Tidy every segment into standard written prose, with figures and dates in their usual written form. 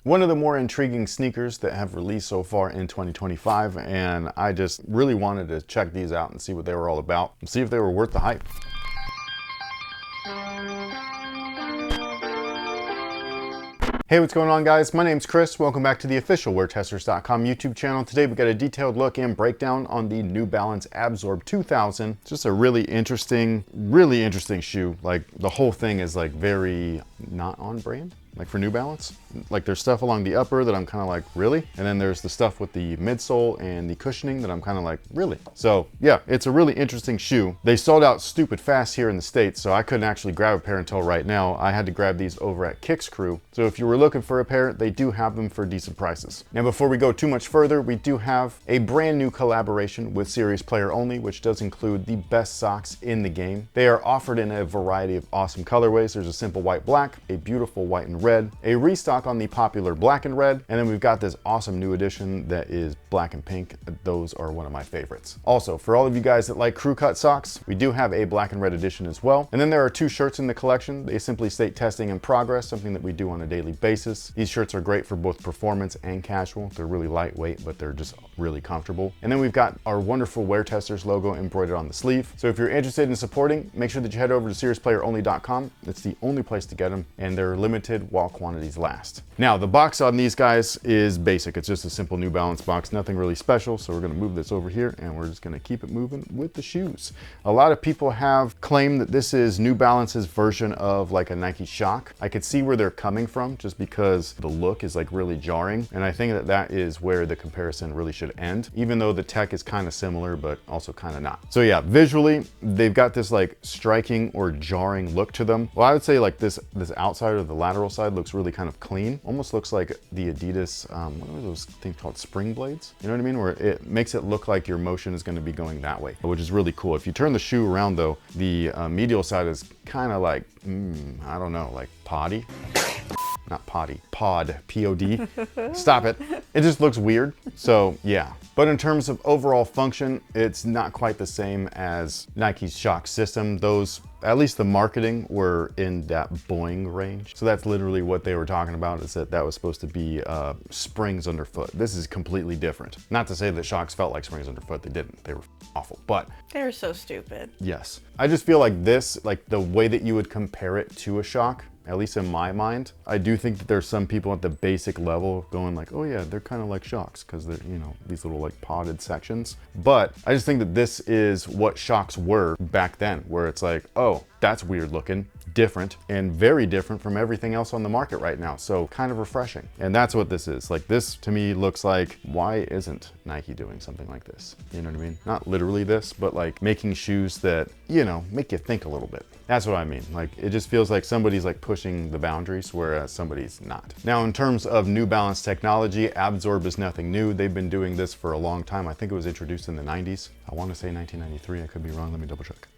One of the more intriguing sneakers that have released so far in 2025, and I just really wanted to check these out and see what they were all about and see if they were worth the hype. Hey, what's going on, guys? My name's Chris. Welcome back to the official WearTesters.com YouTube channel. Today we got a detailed look and breakdown on the New Balance Abzorb 2000. It's just a really interesting shoe. Like, the whole thing is like very not on brand. Like for New Balance, like there's stuff along the upper that I'm kind of like, really? And then there's the stuff with the midsole and the cushioning that I'm kind of like, really? So yeah, it's a really interesting shoe. They sold out stupid fast here in the States, so I couldn't actually grab a pair until right now. I had to grab these over at Kicks Crew. So if you were looking for a pair, they do have them for decent prices. Now, before we go too much further, we do have a brand new collaboration with Series Player Only, which does include the best socks in the game. They are offered in a variety of awesome colorways. There's a simple white black, a beautiful white and red, a restock on the popular black and red, and then we've got this awesome new edition that is black and pink. Those are one of my favorites. Also, for all of you guys that like crew cut socks, we do have a black and red edition as well. And then there are two shirts in the collection. They simply state testing in progress, something that we do on a daily basis. These shirts are great for both performance and casual. They're really lightweight, but they're just really comfortable. And then we've got our wonderful WearTesters logo embroidered on the sleeve. So if you're interested in supporting, make sure that you head over to SeriesPlayerOnly.com. It's the only place to get them, and they're limited while quantities last. Now, the box on these guys is basic. It's just a simple New Balance box, nothing really special. So we're gonna move this over here and we're just gonna keep it moving with the shoes. A lot of people have claimed that this is New Balance's version of like a Nike Shock. I could see where they're coming from just because the look is like really jarring. And I think that that is where the comparison really should end, even though the tech is kind of similar, but also kind of not. So yeah, visually, they've got this like striking or jarring look to them. Well, I would say like this outside or the lateral side looks really kind of clean. Almost looks like the Adidas, what are those things called, spring blades? You know what I mean? Where it makes it look like your motion is gonna be going that way, which is really cool. If you turn the shoe around though, the medial side is kind of like, I don't know, like poddy. Not potty, pod, P-O-D. Stop it. It just looks weird. So yeah. But in terms of overall function, it's not quite the same as Nike's Shock system. Those, at least the marketing, were in that Boeing range. So that's literally what they were talking about, is that that was supposed to be springs underfoot. This is completely different. Not to say that Shocks felt like springs underfoot. They didn't. They were awful, but. They were so stupid. Yes. I just feel like this, like the way that you would compare it to a Shock, at least in my mind, I do think that there's some people at the basic level going like, oh yeah, they're kind of like Shocks because they're, you know, these little like podded sections. But I just think that this is what Shocks were back then, where it's like, oh, that's weird looking, different, and very different from everything else on the market right now. So kind of refreshing. And that's what this is. Like, this to me looks like, why isn't Nike doing something like this? You know what I mean? Not literally this, but like making shoes that, you know, make you think a little bit. That's what I mean. Like, it just feels like somebody's like pushing the boundaries, whereas somebody's not. Now, in terms of New Balance technology, Abzorb is nothing new. They've been doing this for a long time. I think it was introduced in the 90s. I want to say 1993. I could be wrong. Let me double check.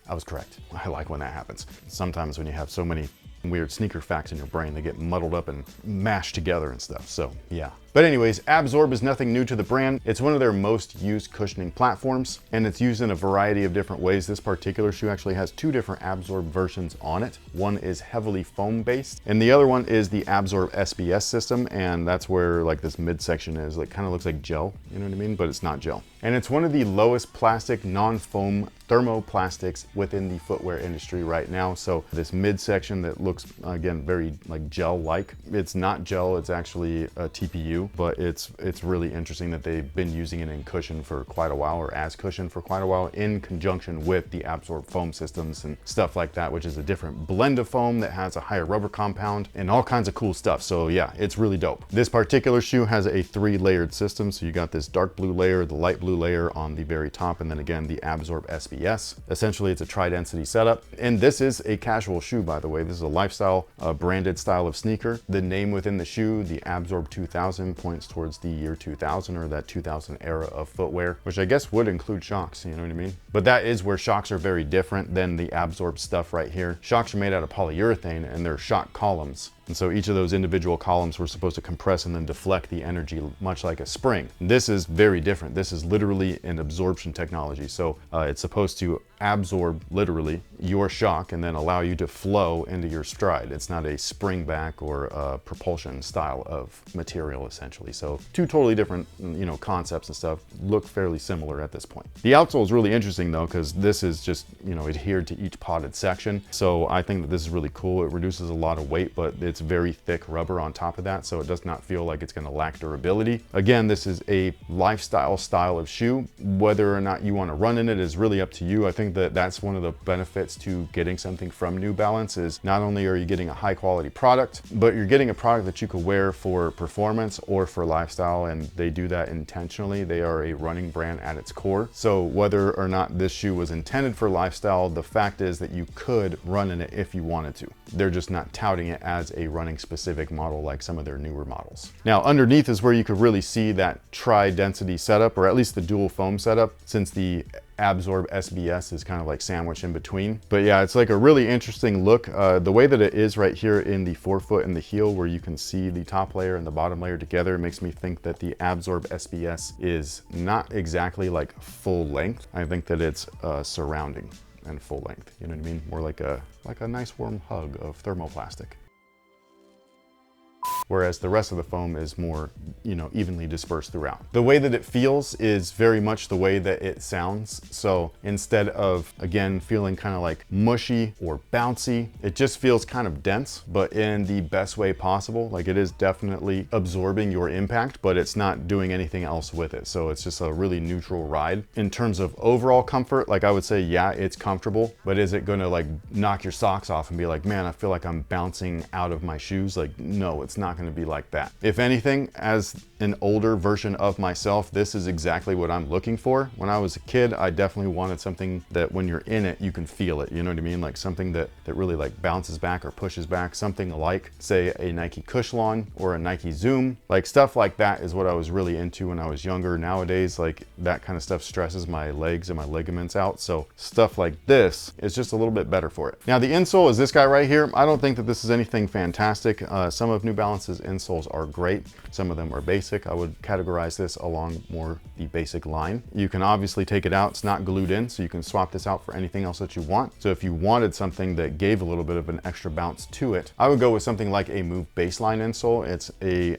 I was correct. I like when that happens. Sometimes when you have so many weird sneaker facts in your brain, they get muddled up and mashed together and stuff. So yeah. But anyways, Abzorb is nothing new to the brand. It's one of their most used cushioning platforms, and it's used in a variety of different ways. This particular shoe actually has two different Abzorb versions on it. One is heavily foam based, and the other one is the Abzorb SBS system, and that's where like this midsection is. Like, kind of looks like gel, you know what I mean? But it's not gel. And it's one of the lowest plastic, non-foam thermoplastics within the footwear industry right now. So this midsection that looks, again, very like gel-like, it's not gel, it's actually a TPU, but it's really interesting that they've been using it in cushion for quite a while, or as cushion for quite a while, in conjunction with the Abzorb foam systems and stuff like that, which is a different blend of foam that has a higher rubber compound and all kinds of cool stuff. So yeah, it's really dope. This particular shoe has a 3-layered system. So you got this dark blue layer, the light blue layer on the very top, and then again, the Abzorb SBS. Essentially, it's a tri-density setup. And this is a casual shoe, by the way. This is a lifestyle branded style of sneaker. The name within the shoe, the Abzorb 2000, points towards the year 2000, or that 2000 era of footwear, which I guess would include Shocks, you know what I mean? But that is where Shocks are very different than the Abzorb stuff right here. Shocks are made out of polyurethane, and they're Shock columns. And so each of those individual columns were supposed to compress and then deflect the energy, much like a spring. This is very different. This is literally an absorption technology. So it's supposed to absorb literally your shock and then allow you to flow into your stride. It's not a spring back or a propulsion style of material, essentially. So two totally different, concepts and stuff, look fairly similar at this point. The outsole is really interesting though, because this is just, adhered to each potted section. So I think that this is really cool. It reduces a lot of weight, but it's very thick rubber on top of that. So it does not feel like it's gonna lack durability. Again, this is a lifestyle style of shoe. Whether or not you wanna run in it is really up to you. I think that that's one of the benefits to getting something from New Balance is not only are you getting a high quality product, but you're getting a product that you could wear for performance or for lifestyle, and they do that intentionally. They are a running brand at its core. So whether or not this shoe was intended for lifestyle, the fact is that you could run in it if you wanted to. They're just not touting it as a running specific model like some of their newer models. Now underneath is where you could really see that tri-density setup, or at least the dual foam setup, since the Abzorb SBS is kind of like sandwiched in between. But yeah, it's like a really interesting look. The way that it is right here in the forefoot and the heel, where you can see the top layer and the bottom layer together, makes me think that the Abzorb SBS is not exactly like full length. I think that it's surrounding and full length. You know what I mean? More like a nice warm hug of thermoplastic. Whereas the rest of the foam is more, evenly dispersed throughout. The way that it feels is very much the way that it sounds. So instead of, again, feeling kind of like mushy or bouncy, it just feels kind of dense, but in the best way possible. Like it is definitely absorbing your impact, but it's not doing anything else with it. So it's just a really neutral ride. In terms of overall comfort, like I would say, yeah, it's comfortable, but is it gonna like knock your socks off and be like, man, I feel like I'm bouncing out of my shoes? Like, no, it's not going to be like that. If anything, as an older version of myself, this is exactly what I'm looking for. When I was a kid, I definitely wanted something that when you're in it, you can feel it. You know what I mean? Like something that really like bounces back or pushes back, something like say a Nike Cushlon or a Nike Zoom. Like stuff like that is what I was really into when I was younger. Nowadays, like that kind of stuff stresses my legs and my ligaments out. So stuff like this is just a little bit better for it. Now the insole is this guy right here. I don't think that this is anything fantastic. Some of New Balance's insoles are great. Some of them are basic. I would categorize this along more the basic line. You can obviously take it out. It's not glued in, so you can swap this out for anything else that you want. So if you wanted something that gave a little bit of an extra bounce to it, I would go with something like a Move Baseline insole. It's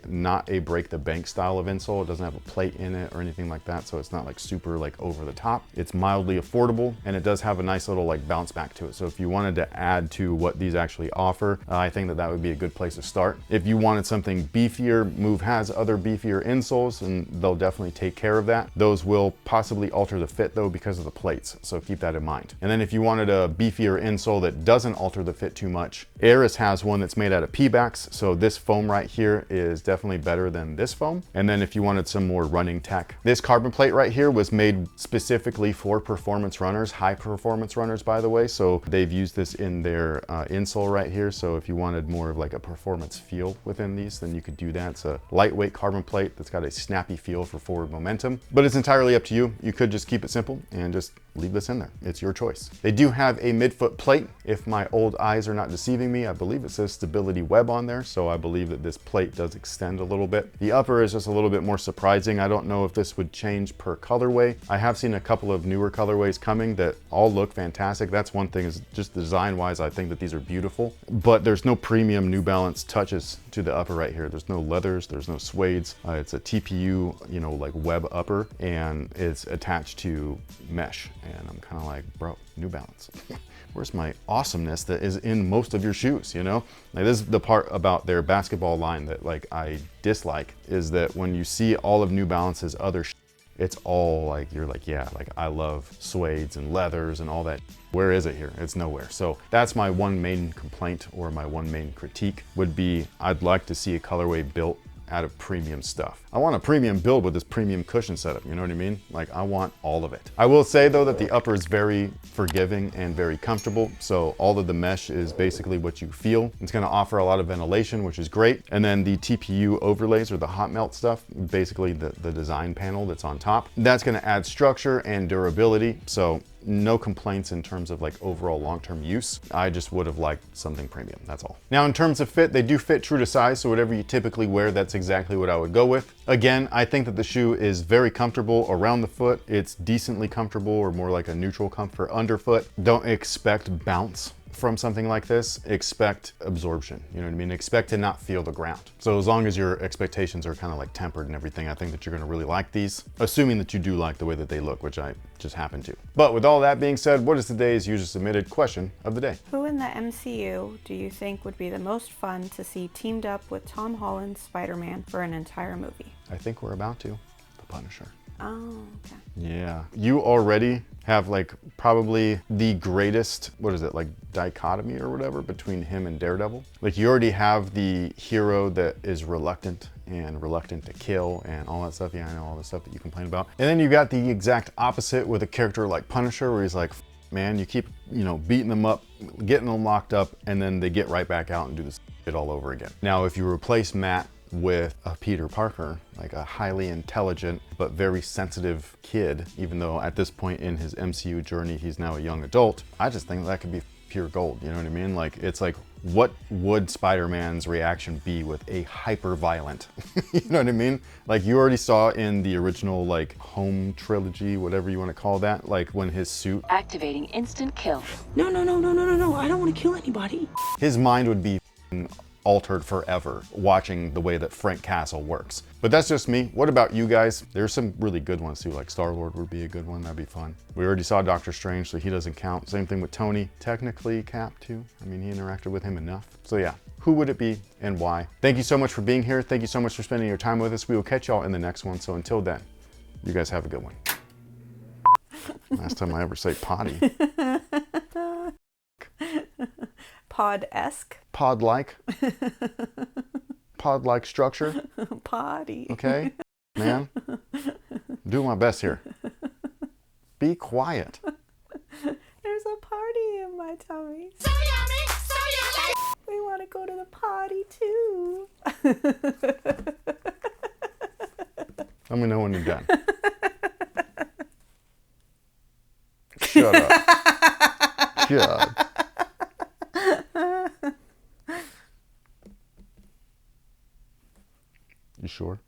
not a break the bank style of insole. It doesn't have a plate in it or anything like that, so it's not like super like over the top. It's mildly affordable, and it does have a nice little like bounce back to it. So if you wanted to add to what these actually offer, I think that that would be a good place to start. If you wanted something beefier, Move has other beefier insoles, and they'll definitely take care of that. Those will possibly alter the fit though because of the plates, so keep that in mind. And then if you wanted a beefier insole that doesn't alter the fit too much, Aris has one that's made out of P-backs, so this foam right here is definitely better than this foam. And then if you wanted some more running tech, this carbon plate right here was made specifically for performance runners, high performance runners by the way, so they've used this in their insole right here. So if you wanted more of like a performance feel within these, then you could do that. It's a lightweight carbon plate that's got a snappy feel for forward momentum, but it's entirely up to you. You could just keep it simple and just leave this in there. It's your choice. They do have a midfoot plate. If my old eyes are not deceiving me, I believe it says Stability Web on there, so I believe that this plate does extend a little bit. The upper is just a little bit more surprising. I don't know if this would change per colorway. I have seen a couple of newer colorways coming that all look fantastic. That's one thing, is just design-wise, I think that these are beautiful, but there's no premium New Balance touches to the upper right here. There's no leathers, there's no suedes. It's a TPU, like web upper, and it's attached to mesh. And I'm kind of like, bro, New Balance. Where's my awesomeness that is in most of your shoes, Like this is the part about their basketball line that like I dislike, is that when you see all of New Balance's other it's all like, you're like, yeah, like I love suedes and leathers and all that. Where is it here? It's nowhere. So that's my one main complaint, or my one main critique would be, I'd like to see a colorway built out of premium stuff. I want a premium build with this premium cushion setup, you know what I mean? Like I want all of it. I will say though that the upper is very forgiving and very comfortable. So all of the mesh is basically what you feel. It's gonna offer a lot of ventilation, which is great. And then the TPU overlays, or the hot melt stuff, basically the design panel that's on top, that's gonna add structure and durability. So no complaints in terms of like overall long-term use. I just would have liked something premium, that's all. Now in terms of fit, they do fit true to size, so whatever you typically wear, that's exactly what I would go with. Again, I think that the shoe is very comfortable around the foot. It's decently comfortable, or more like a neutral comfort underfoot. Don't expect bounce from something like this. Expect absorption, you know what I mean? Expect to not feel the ground. So as long as your expectations are kind of like tempered and everything, I think that you're gonna really like these, assuming that you do like the way that they look, which I just happen to. But with all that being said, what is today's user submitted question of the day? Who in the MCU do you think would be the most fun to see teamed up with Tom Holland's Spider-Man for an entire movie? I think we're about to. The Punisher. Oh, okay. Yeah. You already have like probably the greatest, what is it, like dichotomy or whatever between him and Daredevil. Like you already have the hero that is reluctant to kill and all that stuff. Yeah, I know all the stuff that you complain about. And then you got the exact opposite with a character like Punisher, where he's like, man, you keep, you know, beating them up, getting them locked up, and then they get right back out and do this shit all over again. Now, if you replace Matt with a Peter Parker, like a highly intelligent but very sensitive kid, even though at this point in his MCU journey he's now a young adult, I just think that could be pure gold, you know what I mean? Like, it's like, what would Spider-Man's reaction be with a hyper violent, you know what I mean? Like you already saw in the original like home trilogy, whatever you want to call that, like when his suit activating instant kill. No, I don't want to kill anybody. His mind would be altered forever watching the way that Frank Castle works. But that's just me. What about you guys? There's some really good ones too, like Star-Lord would be a good one. That'd be fun. We already saw Doctor Strange, so he doesn't count. Same thing with Tony. Technically Cap too. I mean, he interacted with him enough. So yeah, who would it be and why? Thank you so much for being here. Thank you so much for spending your time with us. We will catch y'all in the next one. So until then, you guys have a good one. Last time I ever say potty. Pod-esque. Pod-like. Pod-like structure. Potty. Okay, man. Do my best here. Be quiet. There's a party in my tummy. So yummy, so yummy. We want to go to the potty too. Let me know when you're done. Shut up. God. You sure?